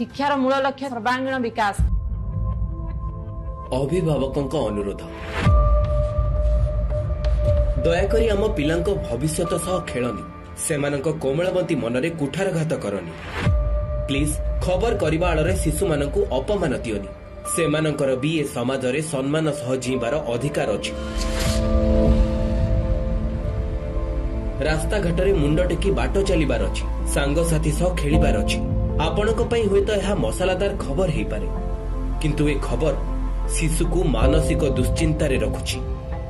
शिक्षार मूल लक्ष्य सर्वांगीण विकास। अभिभावकों अनुरोध, दयाकरी आम पिलांको भविष्यत सह खेलनी, सेमानंको कोमलमती मनरे कुठारघात करनी। प्लीज खबर करबा आड़े शिशु मानकु अपमान दियोनी। सेमानंकर भी ए समाज रे सम्मान सह जीवार अधिकार अछि। रास्ता घाटरे मुंड टेकी बाट चलिबार अछि, सांगसाथी सह खेलिबार अछि। आपणको पई होय तो यह मसालादार खबर हेई पारे, किंतु ए खबर शिशु को मानसिक दुश्चिंता रे रखुछि।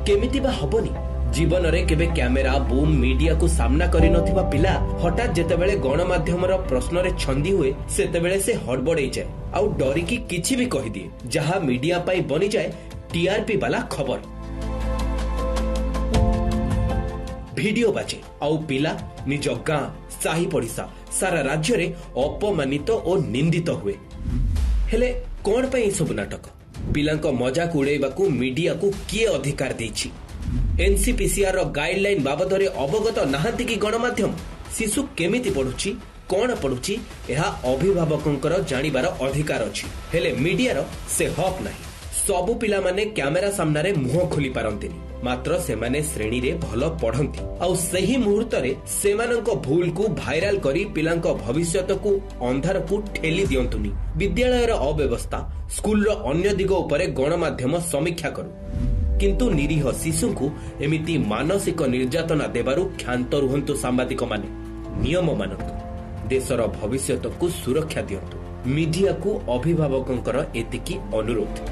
केमिति बा हबनी? जीवन रे केबे कैमेरा बूम मीडिया को सामना करि नथिबा पिला हठात जेतेबेले गणमाध्यम रो प्रश्न रे छंदी हुए सेतेबेले से हड़बड़े जाए आउ डरी की किछि भी कहि दिए, जहां मीडिया पाई बनी जाए टीआरपी वाला खबर। वीडियो बाजे आउ पिला निज गां साही पड़िसा सारा राज्य रे अपमानित और निंदित हुए। हेले कोन पई सब नाटक? पिलांको मजाक उड़ेबाकू मीडिया को किए अधिकार देछि? एनसीपीसीआर गाइडलाइन बाबद अवगत नहांती कि गणमाध्यम? शिशु केमिति पढ़ुछि, कौन पढ़ुछि, यह अभिभावकंकर जानिबार अधिकार अछि। हेले मीडियार से हक नाही। सबु पिला माने कैमेरा सामने मुह खोली पारंतिनी, मात्र सेमाने श्रेणी रे भल पढ़ंती। आउ सही मुहूर्त रे सेमानंको भूल को भाइराल करी पिलांको भविष्यत को अंधार को ठेली दियंतुनी। विद्यालय रो अव्यवस्था, स्कूल रो अन्य दिग उपरे गणमाध्यम समीक्षा करू, किंतु निरीह शिशु को एमिति मानसिक निर्यातना देबारु क्षांत रुहंतु सांबादिक माने। नियम मानतु, देशर भविष्यत को सुरक्षा दियंतु। मीडिया को अभिभावकंकर एतिकी अनुरोध।